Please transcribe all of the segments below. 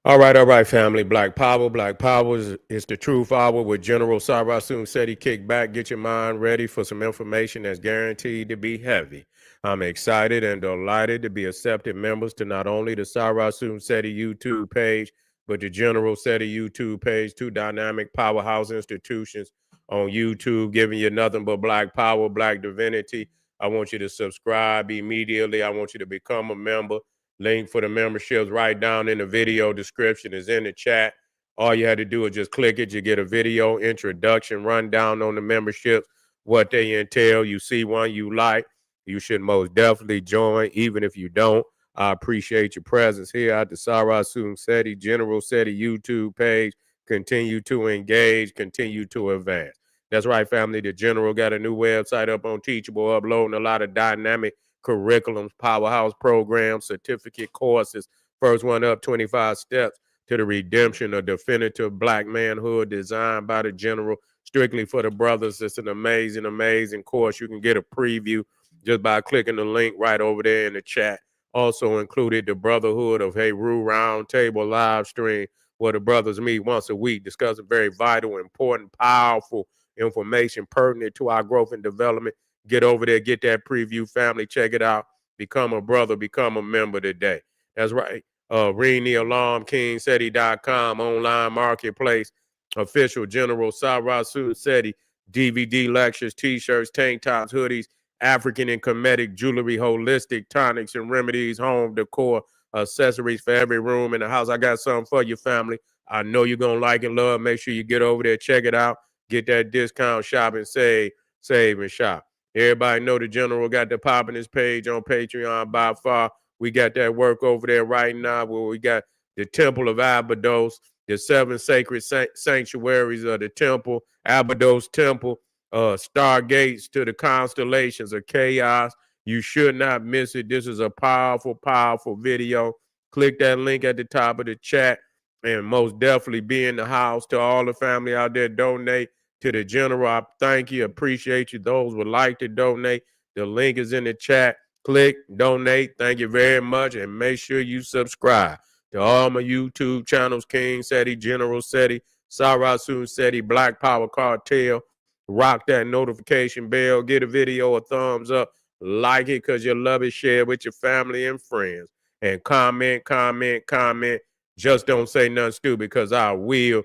All right, family. Black Power. Black Power is the truth hour with General Sarasun Seti. Kick back, get your mind ready for some information that's guaranteed to be heavy. I'm excited and delighted to be accepted members to not only the Sarasun Seti YouTube page, but the General Seti YouTube page, two dynamic powerhouse institutions on YouTube, giving you nothing but black power, black divinity. I want you to subscribe immediately. I want you to become a member. Link for the memberships right down in the video description is in the chat. All you had to do is just click it. You get a video introduction, rundown on the memberships, what they entail. You see one you like, you should most definitely join, even if you don't. I appreciate your presence here at the Sarasun Seti, General Seti YouTube page. Continue to engage, continue to advance. That's right, family. The General got a new website up on Teachable, uploading a lot of dynamic curriculums, powerhouse programs, certificate courses. First one up, 25 steps to the redemption of definitive black manhood, designed by the General, strictly for the brothers. It's an amazing, amazing course. You can get a preview just by clicking the link right over there in the chat. Also included the Brotherhood of Heru Roundtable live stream, where the brothers meet once a week, discussing very vital, important, powerful information pertinent to our growth and development. Get over there, get that preview, family, check it out. Become a brother, become a member today. That's right. Ring the alarm, KingSeti.com, online marketplace, official General Sarasun Seti, DVD lectures, t-shirts, tank tops, hoodies, African and Kemetic jewelry, holistic tonics and remedies, home decor, accessories for every room in the house. I got something for you, family. I know you're going to like and love. Make sure you get over there, check it out, get that discount, shop and save and shop. Everybody know the General got the popping his page on Patreon by far. We got that work over there right now where we got the Temple of Abydos, the seven sacred sanctuaries of the temple, Abydos Temple, stargates to the constellations of chaos. You should not miss it. This is a powerful, powerful video. Click that link at the top of the chat and most definitely be in the house. To all the family out there, donate to the General. I thank you, appreciate you. Those would like to donate, the link is in the chat. Click, donate. Thank you very much, and make sure you subscribe to all my YouTube channels: King Seti, General Seti, Sarasun Seti, Black Power Cartel. Rock that notification bell. Get a video a thumbs up. Like it because you love it. Share it with your family and friends. And comment, comment, comment. Just don't say nothing stupid because I will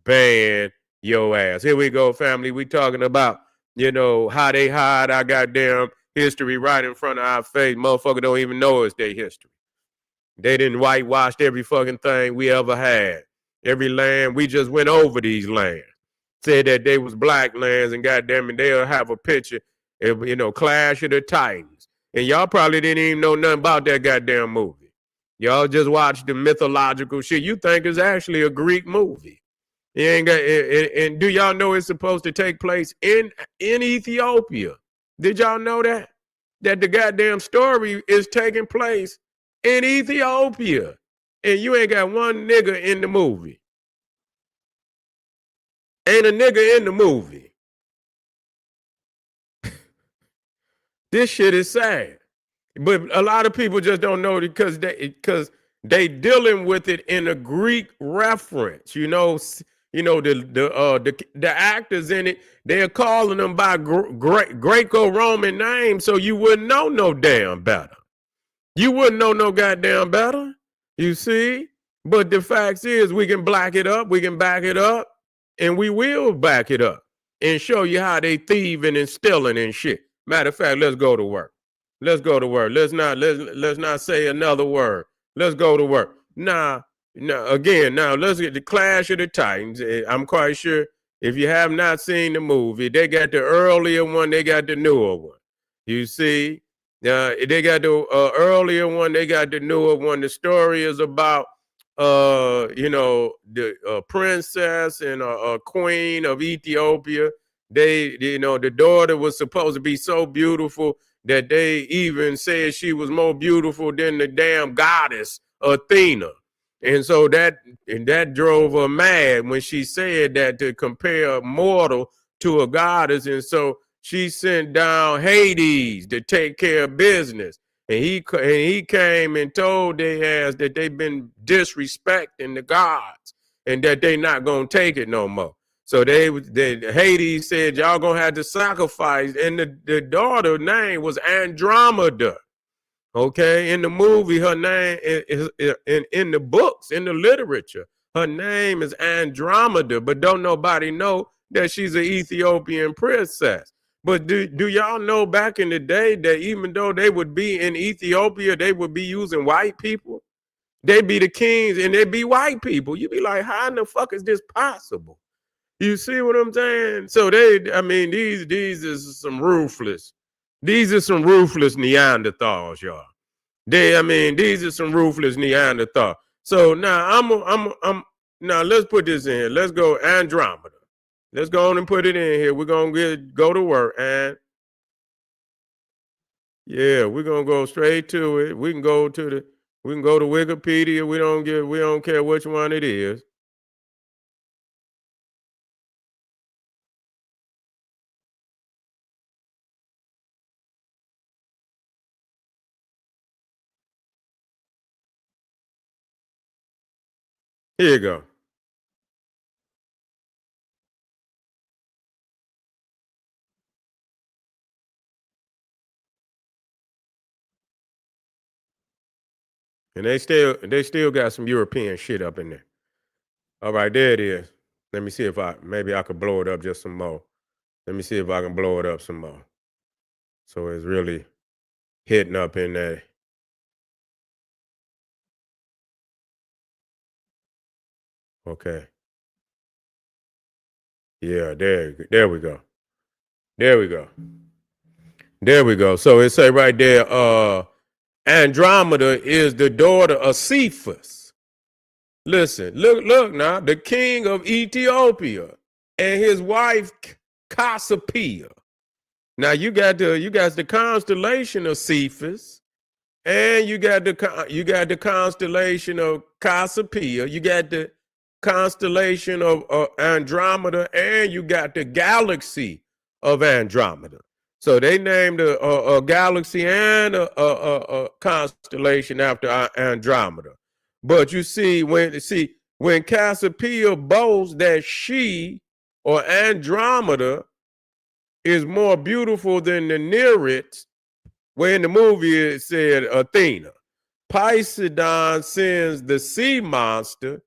ban your ass. Here we go, family. We talking about, how they hide our goddamn history right in front of our face. Motherfucker don't even know it's their history. They didn't whitewash every fucking thing we ever had. Every land, we just went over these lands. Said that they was black lands, and goddamn it, they'll have a picture of, Clash of the Titans. And y'all probably didn't even know nothing about that goddamn movie. Y'all just watched the mythological shit you think is actually a Greek movie. You ain't got, and do y'all know it's supposed to take place in Ethiopia? Did y'all know that? That the goddamn story is taking place in Ethiopia. And you ain't got one nigga in the movie. Ain't a nigga in the movie. This shit is sad. But a lot of people just don't know because they dealing with it in a Greek reference. The actors in it, they're calling them by Greco-Roman names, so you wouldn't know no damn better. You wouldn't know no goddamn better. You see? But the fact is, we can black it up, we can back it up, and we will back it up and show you how they thieving and stealing and shit. Matter of fact, let's go to work. Let's go to work. Let's not say another word. Let's go to work. Now let's get the Clash of the Titans. I'm quite sure if you have not seen the movie, they got the earlier one, they got the newer one. You see, they got the earlier one, they got the newer one. The story is about the princess and a queen of Ethiopia. The daughter was supposed to be so beautiful that they even said she was more beautiful than the damn goddess Athena. And so that drove her mad when she said that, to compare a mortal to a goddess. And so she sent down Hades to take care of business. and he came and told their ass that they've been disrespecting the gods and that they not gonna take it no more. So Hades said y'all gonna have to sacrifice, and the daughter name was Andromeda. Okay, in the movie, her name is in the books, in the literature, her name is Andromeda, but don't nobody know that she's an Ethiopian princess. But do y'all know back in the day that even though they would be in Ethiopia, they would be using white people? They'd be the kings and they'd be white people. You'd be like, how in the fuck is this possible? You see what I'm saying? So these is some ruthless. These are some ruthless Neanderthals, y'all. These are some ruthless Neanderthals. So now I'm now let's put this in here. Let's go Andromeda. Let's go on and put it in here. We're gonna go to work, and yeah, we're gonna go straight to it. We can go to Wikipedia. We don't care which one it is. Here you go. And they still got some European shit up in there. All right, there it is. Let me see if maybe I could blow it up just some more. Let me see if I can blow it up some more. So it's really hitting up in there. Okay. Yeah, there we go. There we go. There we go. So it say right there, Andromeda is the daughter of Cephas. Listen, look now, the king of Ethiopia and his wife Cassiopeia. Now you got the constellation of Cephas, and you got the constellation of Cassiopeia. You got the constellation of Andromeda, and you got the galaxy of Andromeda. So they named a galaxy and a constellation after Andromeda. But you see, when Cassiopeia boasts that she or Andromeda is more beautiful than the Nereids, where in the movie it said Athena, Poseidon sends the sea monster,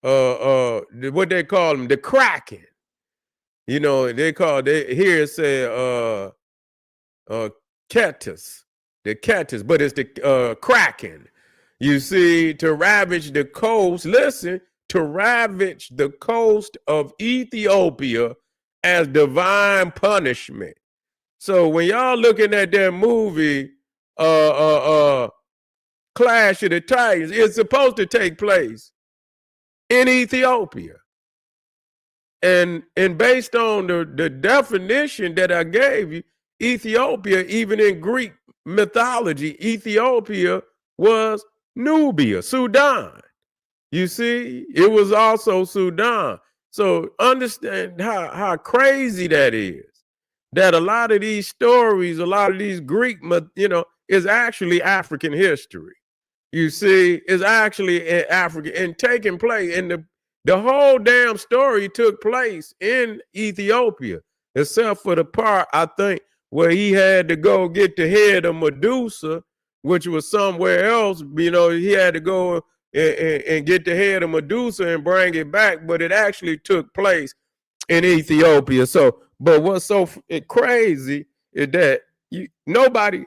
what they call them, the Kraken. You know, here it said Ketis, the Ketis, but it's the Kraken. You see, to ravage the coast, to ravage the coast of Ethiopia as divine punishment. So when y'all looking at that movie, Clash of the Titans, it's supposed to take place in Ethiopia. And based on the definition that I gave you, Ethiopia, even in Greek mythology, Ethiopia was Nubia, Sudan. You see, it was also Sudan. So understand how crazy that is. That a lot of these stories, a lot of these Greek, is actually African history. You see, is actually in Africa and taking place. And the whole damn story took place in Ethiopia, except for the part, I think, where he had to go get the head of Medusa, which was somewhere else. He had to go and get the head of Medusa and bring it back, but it actually took place in Ethiopia. So, but what's so crazy is that nobody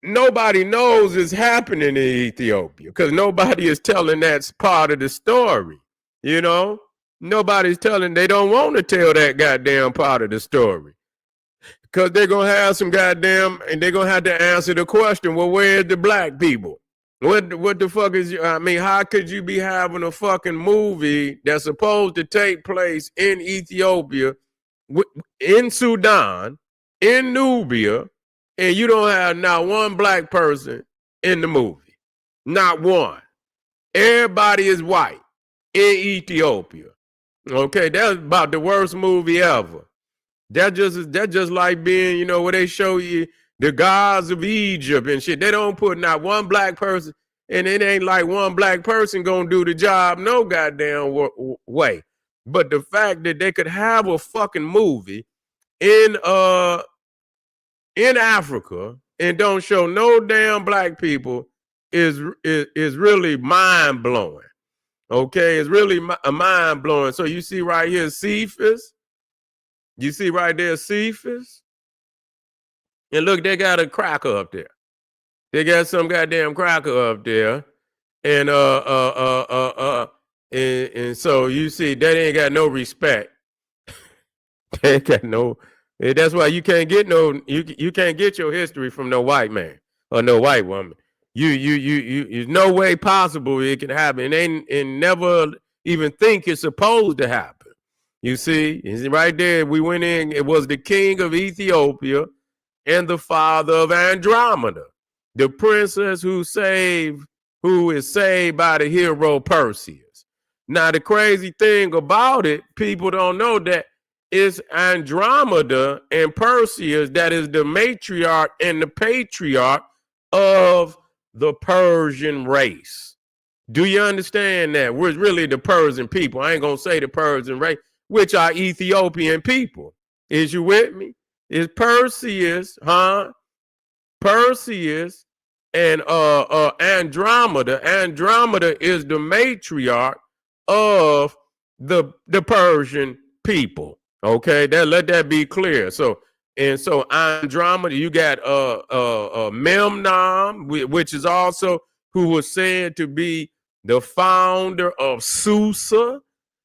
knows it's happening in Ethiopia because nobody is telling that part of the story. Nobody's telling. They don't want to tell that goddamn part of the story because they're gonna have some goddamn, and they're gonna have to answer the question. Well, where's the black people? What the fuck is? How could you be having a fucking movie that's supposed to take place in Ethiopia, in Sudan, in Nubia, and you don't have not one black person in the movie? Not one. Everybody is white in Ethiopia. Okay, that's about the worst movie ever. That just like being, where they show you the gods of Egypt and shit. They don't put not one black person, and it ain't like one black person gonna do the job no goddamn way. But the fact that they could have a fucking movie in Africa and don't show no damn black people is really mind blowing. Okay, it's really mind blowing. So you see right here, Cephas. You see right there, Cephas. And look, they got a cracker up there. They got some goddamn cracker up there. And and so you see, they ain't got no respect. They ain't got no. That's why you can't get you can't get your history from no white man or no white woman. There's no way possible it can happen. And never even think it's supposed to happen. You see, right there, we went in, it was the king of Ethiopia and the father of Andromeda, the princess who is saved by the hero Perseus. Now, the crazy thing about it, people don't know that it's Andromeda and Perseus that is the matriarch and the patriarch of the Persian race. Do you understand that? We're really the Persian people. I ain't going to say the Persian race, which are Ethiopian people. Is you with me? It's Perseus, Perseus and Andromeda. Andromeda is the matriarch of the Persian people. Okay, let that be clear. So Andromeda, you got Memnon, which is also who was said to be the founder of Susa,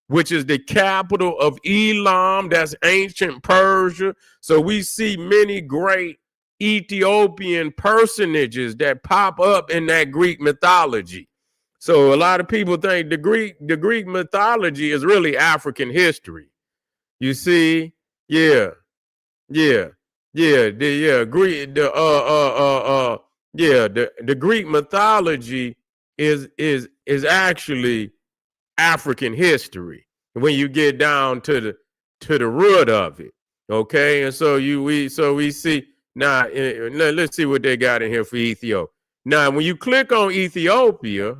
which is the capital of Elam, that's ancient Persia. So we see many great Ethiopian personages that pop up in that Greek mythology. So a lot of people think the Greek mythology is really African history. You see, yeah, yeah, yeah, Greek, the Greek mythology is actually African history when you get down to the root of it. Okay, and so we see now. Let's see what they got in here for Ethiopia. Now, when you click on Ethiopia,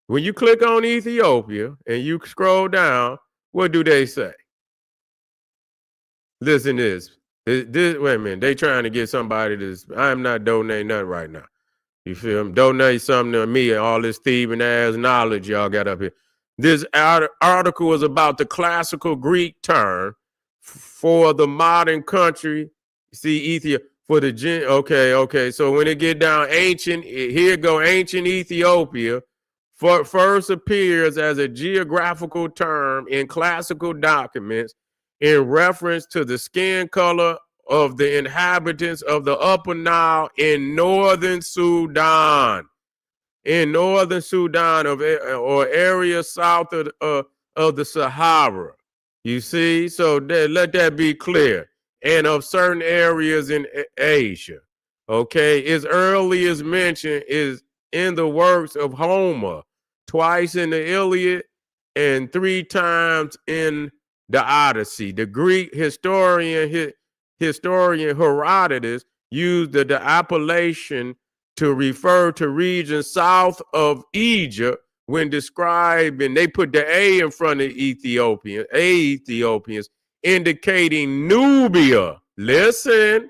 and you scroll down, what do they say? Listen to this. Wait a minute. They trying to get somebody to. I'm not donating nothing right now. You feel me? Donate something to me and all this thieving ass knowledge y'all got up here. This article is about the classical Greek term for the modern country. See, Ethiopia for the okay. So when it get down ancient, here go ancient Ethiopia. First appears as a geographical term in classical documents in reference to the skin color of the inhabitants of the Upper Nile in northern Sudan. In northern Sudan or area south of the Sahara. You see? So let that be clear. And of certain areas in Asia. Okay? As early as mentioned is in the works of Homer, twice in the Iliad and 3 times in the Odyssey. The Greek historian Herodotus used the appellation to refer to regions south of Egypt when describing, they put the A in front of Ethiopians, indicating Nubia. Listen,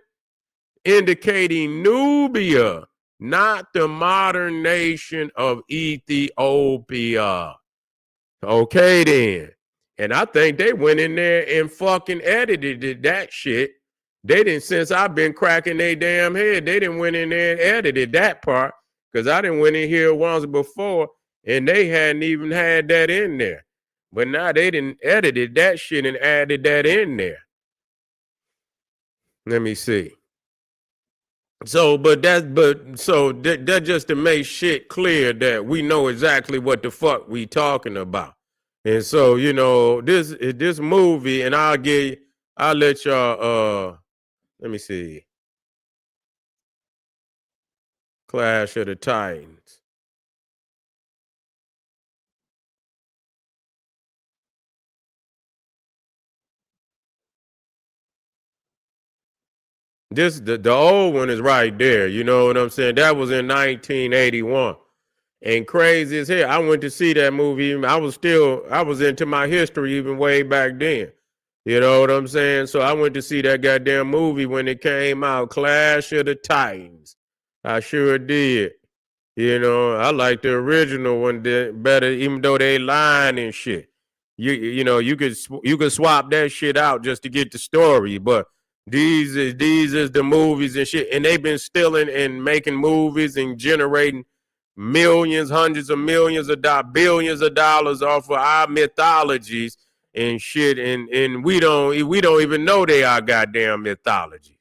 indicating Nubia, not the modern nation of Ethiopia. Okay, then. And I think they went in there and fucking edited that shit. They didn't, since I've been cracking their damn head, they didn't went in there and edited that part because I didn't went in here once before and they hadn't even had that in there. But now they didn't edited that shit and added that in there. Let me see. So, that just to make shit clear that we know exactly what the fuck we talking about. And so, this movie, and I'll let y'all let me see. Clash of the Titans. The old one is right there. You know what I'm saying? That was in 1981. And crazy as hell, I went to see that movie. I was into my history even way back then. You know what I'm saying? So I went to see that goddamn movie when it came out, Clash of the Titans. I sure did. You know, I like the original one better, even though they lying and shit. You know you could swap that shit out just to get the story, but these is the movies and shit, and they've been stealing and making movies and generating millions, hundreds of millions of billions of dollars off of our mythologies and shit, and we don't even know they are goddamn mythologies.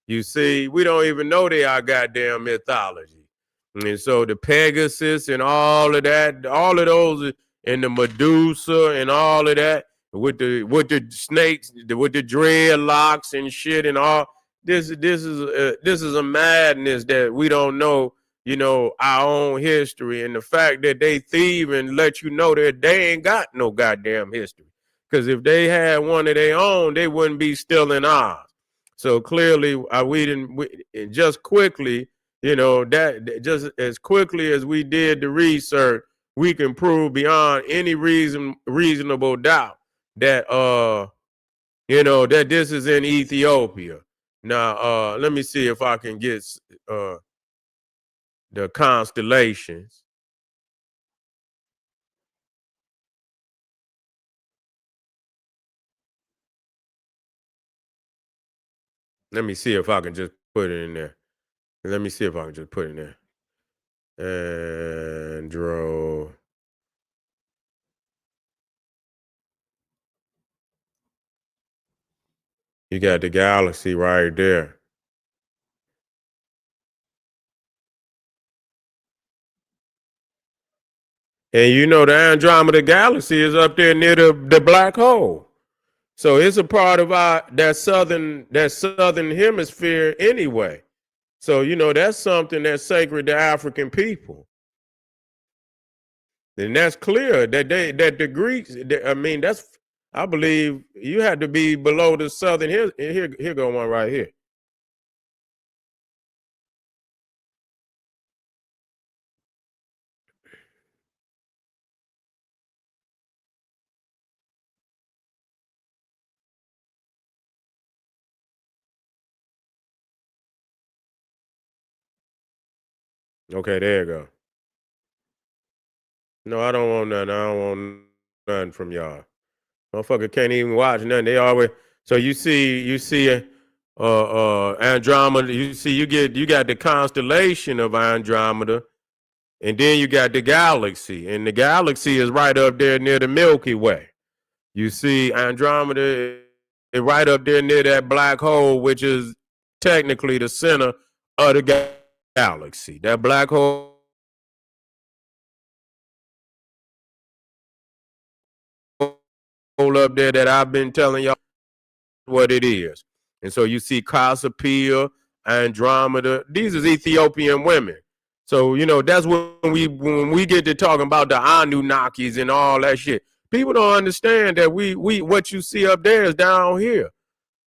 You see, we don't even know they are goddamn mythology. And so the Pegasus and all of that, all of those, and the Medusa and all of that, with the snakes, with the dreadlocks and shit and all. This is a madness that we don't know, you know, our own history, and the fact that they thieve and let you know that they ain't got no goddamn history. Because if they had one of their own, they wouldn't be stealing ours. So clearly, just quickly, you know, that just as quickly as we did the research, we can prove beyond any reasonable doubt that you know, that this is in Ethiopia. Now let me see if I can get the constellations. Let me see if I can just put it in there. Let me see if I can just put it in there. Andro. You got the galaxy right there. And you know the Andromeda galaxy is up there near the black hole. So it's a part of our that southern hemisphere anyway. So you know that's something that's sacred to African people. And that's clear that the Greeks, I mean, that's, I believe you had to be below the southern. Here go one right here. Okay, there you go. No, I don't want nothing. I don't want nothing from y'all. Motherfucker can't even watch nothing. They always, so you see Andromeda. You got the constellation of Andromeda, and then you got the galaxy, and the galaxy is right up there near the Milky Way. You see Andromeda is right up there near that black hole, which is technically the center of the galaxy. That black hole up there that I've been telling y'all what it is. And so you see Cassiopeia, Andromeda. These is Ethiopian women. So you know that's when we get to talking about the Anunnakis and all that shit. People don't understand that we what you see up there is down here.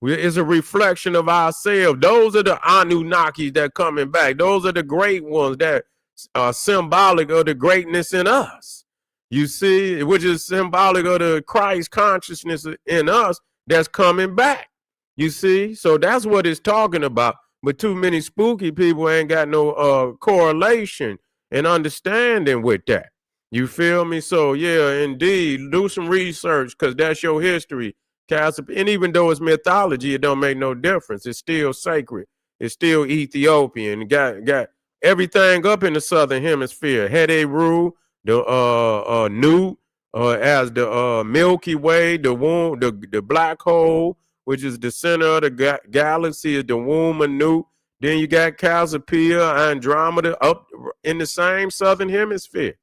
It's a reflection of ourselves. Those are the Anunnakis that coming back. Those are the great ones that are symbolic of the greatness in us. You see, which is symbolic of the Christ consciousness in us that's coming back. You see, so that's what it's talking about. But too many spooky people ain't got no correlation and understanding with that. You feel me? So yeah, indeed, do some research because that's your history. And even though it's mythology, it don't make no difference. It's still sacred. It's still Ethiopian. Got everything up in the southern hemisphere. Hede Ru, the Newt, as the Milky Way, the womb, the black hole, which is the center of the galaxy, is the womb of Newt. Then you got Cassiopeia, Andromeda up in the same southern hemisphere.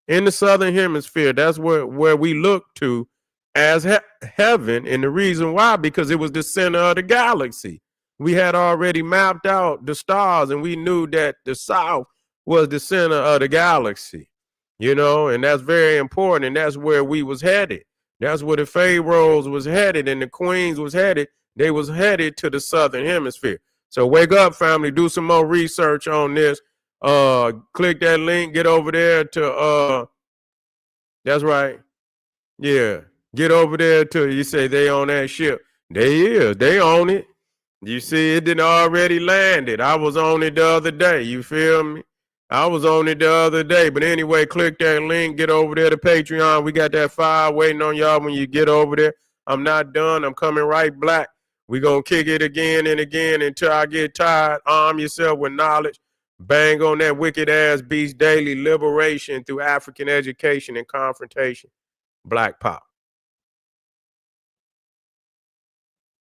In the southern hemisphere, that's where we look to as heaven, and the reason why, because it was the center of the galaxy. We had already mapped out the stars, and we knew that the south was the center of the galaxy, you know, and that's very important, and that's where we was headed. That's where the pharaohs was headed, and the queens was headed. They was headed to the southern hemisphere. So wake up, family. Do some more research on this. Click that link. Get over there to that's right. Yeah. Get over there to, you say they on that ship. They is. They on it. You see, it didn't already landed. I was on it the other day. You feel me? I was on it the other day. But anyway, click that link. Get over there to Patreon. We got that file waiting on y'all when you get over there. I'm not done. I'm coming right back. We going to kick it again and again until I get tired. Arm yourself with knowledge. Bang on that wicked ass beast daily. Liberation through African education and confrontation. Black Pop.